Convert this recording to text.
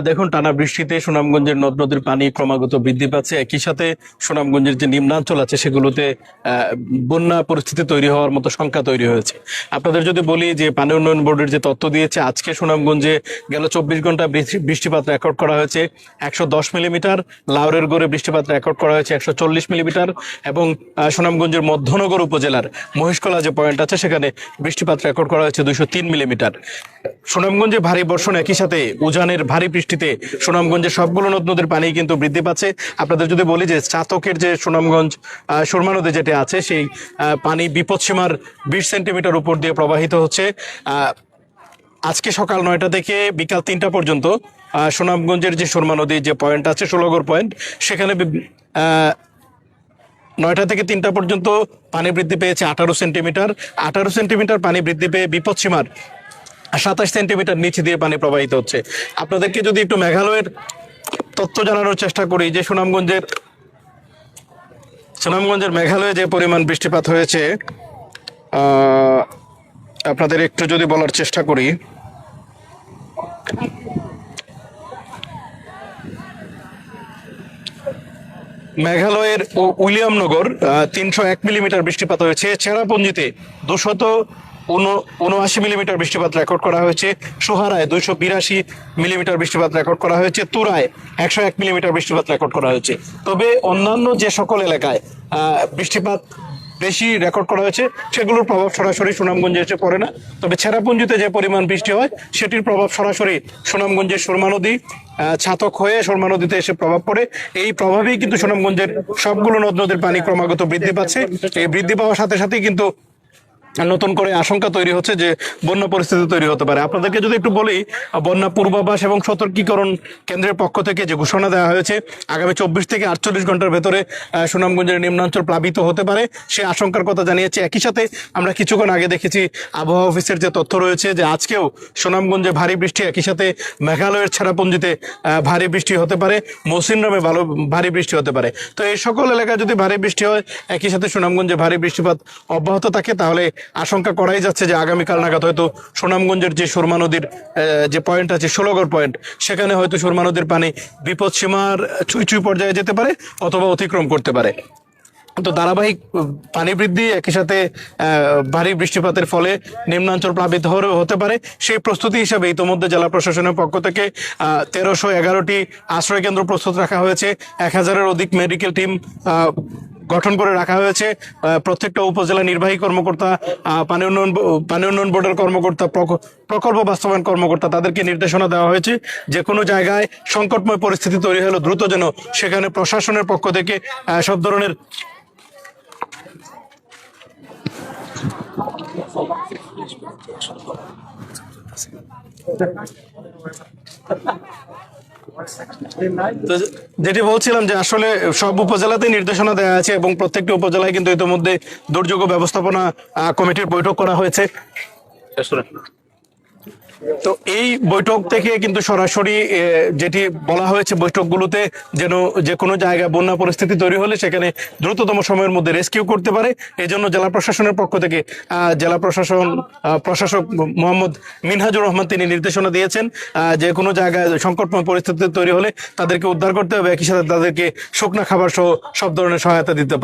দেখুন, টানা বৃষ্টিতে সুনামগঞ্জের নদ নদীর পানি ক্রমাগত বৃদ্ধি পাচ্ছে। একই সাথে সুনামগঞ্জের যে নিম্নাঞ্চল আছে সেগুলোতে বন্যা পরিস্থিতি তৈরি হওয়ার মতো শঙ্কা তৈরি হয়েছে। আপনাদের যদি বলি যে পানি উন্নয়ন বোর্ডের যে তথ্য দিয়েছে, আজকে সুনামগঞ্জে গেল 24 ঘন্টা বৃষ্টিপাত রেকর্ড করা হয়েছে 110 মিলিমিটার, লাউরের গড়ে বৃষ্টিপাত রেকর্ড করা হয়েছে 140 মিলিমিটার, এবং সুনামগঞ্জের মধ্যনগর উপজেলার মহেশকলা যে পয়েন্ট আছে সেখানে বৃষ্টিপাত রেকর্ড করা হয়েছে 203 মিলিমিটার। সুনামগঞ্জে ভারী বর্ষণ, একই সাথে উজানের ভারী বৃষ্টিতে সুনামগঞ্জের সবগুলো নদ নদীর পানি কিন্তু বৃদ্ধি পাচ্ছে। আপনাদের যদি বলি যে চাতকের যে সুনামগঞ্জ সুরমা নদী যেটা আছে সেই পানি বিপদসীমার 20 সেন্টিমিটার উপর দিয়ে প্রবাহিত হচ্ছে। আজকে সকাল 9টা থেকে বিকাল 3টা পর্যন্ত সুনামগঞ্জের যে সুরমা নদীর যে পয়েন্ট আছে, ষোলগড় পয়েন্ট, সেখানে 9টা থেকে 3টা পর্যন্ত পানি বৃদ্ধি পেয়েছে 18 সেন্টিমিটার। 18 সেন্টিমিটার পানি বৃদ্ধি পেয়ে বিপদসীমার 27 সেন্টিমিটার নিচে দিয়ে পানি প্রবাহিত হচ্ছে। আপনাদেরকে যদি একটু মেঘালয়ের তথ্য জানানোর চেষ্টা করি যে সুনামগঞ্জের মেঘালয়ে যে পরিমাণ বৃষ্টিপাত হয়েছে, আপনাদের একটু যদি বলার চেষ্টা করি। মেঘালয়ের উইলিয়ামনগর 301 মিলিমিটার বৃষ্টিপাত হয়েছে। চেরাপুঞ্জিতে 279 মিলিমিটার বৃষ্টিপাত রেকর্ড করা হয়েছে। সোহারায় 282 মিলিমিটার বৃষ্টিপাত রেকর্ড করা হয়েছে। তুরায় 101 মিলিমিটার বৃষ্টিপাত রেকর্ড করা হয়েছে। তবে অন্যান্য যে সকল এলাকায় বৃষ্টিপাত বেশি রেকর্ড করা হয়েছে সেগুলোর প্রভাব সরাসরি সুনামগঞ্জে এসে পড়ে না। তবে চেরাপুঞ্জিতে যে পরিমাণ বৃষ্টি হয় সেটির প্রভাব সরাসরি সুনামগঞ্জের সুরমা নদী ছাতক হয়ে সুরমা নদীতে এসে প্রভাব পড়ে। এই প্রভাবেই কিন্তু সুনামগঞ্জের সবগুলো নদ নদীর পানি ক্রমাগত বৃদ্ধি পাচ্ছে। এই বৃদ্ধি পাওয়ার সাথে সাথেই কিন্তু নতুন করে আশঙ্কা তৈরি হচ্ছে যে বন্যা পরিস্থিতি তৈরি হতে পারে। আপনাদেরকে যদি একটু বলি, বন্যা পূর্বাভাস এবং সতর্কীকরণ কেন্দ্রের পক্ষ থেকে যে ঘোষণা দেওয়া হয়েছে, আগামী 24 থেকে 48 ঘন্টার ভেতরে সুনামগঞ্জের নিম্নাঞ্চল প্লাবিত হতে পারে, সে আশঙ্কার কথা জানিয়েছে। একই সাথে আমরা কিছুক্ষণ আগে দেখেছি আবহাওয়া অফিসের যে তথ্য রয়েছে যে আজকেও সুনামগঞ্জে ভারী বৃষ্টি, একই সাথে মেঘালয়ের ছেড়াপুঞ্জিতে ভারী বৃষ্টি হতে পারে, মৌসিনরামে ভারী বৃষ্টি হতে পারে। তো এই সকল এলাকায় যদি ভারী বৃষ্টি হয়, একই সাথে সুনামগঞ্জে ভারী বৃষ্টিপাত অব্যাহত থাকে, তাহলে আশঙ্কা করাই যাচ্ছে যে আগামীকাল নাগাদ হয়তো সুনামগঞ্জের যে সুরমা নদীর যে পয়েন্ট আছে, ষোলগড় পয়েন্ট, সেখানে হয়তো সুরমা নদীর পানি বিপদসীমার ছুঁই পর্যায়ে যেতে পারে অথবা অতিক্রম করতে পারে। তো ধারাবাহিক পানি বৃদ্ধি, একই সাথে ভারী বৃষ্টিপাতের ফলে নিম্নাঞ্চল প্লাবিত হতে পারে, সেই প্রস্তুতি হিসাবে ইতোমধ্যে জেলা প্রশাসনের পক্ষ থেকে 1311টি আশ্রয় কেন্দ্র প্রস্তুত রাখা হয়েছে। 1000-এর অধিক মেডিকেল টিম গঠন করে রাখা হয়েছে। প্রত্যেকটা উপজেলা নির্বাহী কর্মকর্তা, পানি উন্নয়ন বোর্ডের কর্মকর্তা, প্রকল্প বাস্তবায়ন কর্মকর্তা, তাদেরকে নির্দেশনা দেওয়া হয়েছে যে কোনো জায়গায় সংকটময় পরিস্থিতি তৈরি হলে দ্রুত যেন সেখানে প্রশাসনের পক্ষ থেকে সব ধরনের তো যেটি বলছিলাম যে আসলে সব উপজেলাতে নির্দেশনা দেওয়া আছে এবং প্রত্যেকটি উপজেলায় কিন্তু ইতিমধ্যে দুর্যোগ ব্যবস্থাপনা কমিটির বৈঠক করা হয়েছে। তো এই বৈঠক থেকে কিন্তু সরাসরি যেটি বলা হয়েছে বৈঠকগুলোতে, যেন যে কোনো জায়গায় বন্যা পরিস্থিতি তৈরি হলে সেখানে দ্রুততম সময়ের মধ্যে রেস্কিউ করতে পারে। এই জন্য জেলা প্রশাসনের পক্ষ থেকে জেলা প্রশাসক মোহাম্মদ মিনহাজুর রহমান তিনি নির্দেশনা দিয়েছেন যে কোনো জায়গায় সংকটময় পরিস্থিতি তৈরি হলে তাদেরকে উদ্ধার করতে হবে, একই সাথে তাদেরকে শুকনা খাবার সহ সব ধরনের সহায়তা দিতে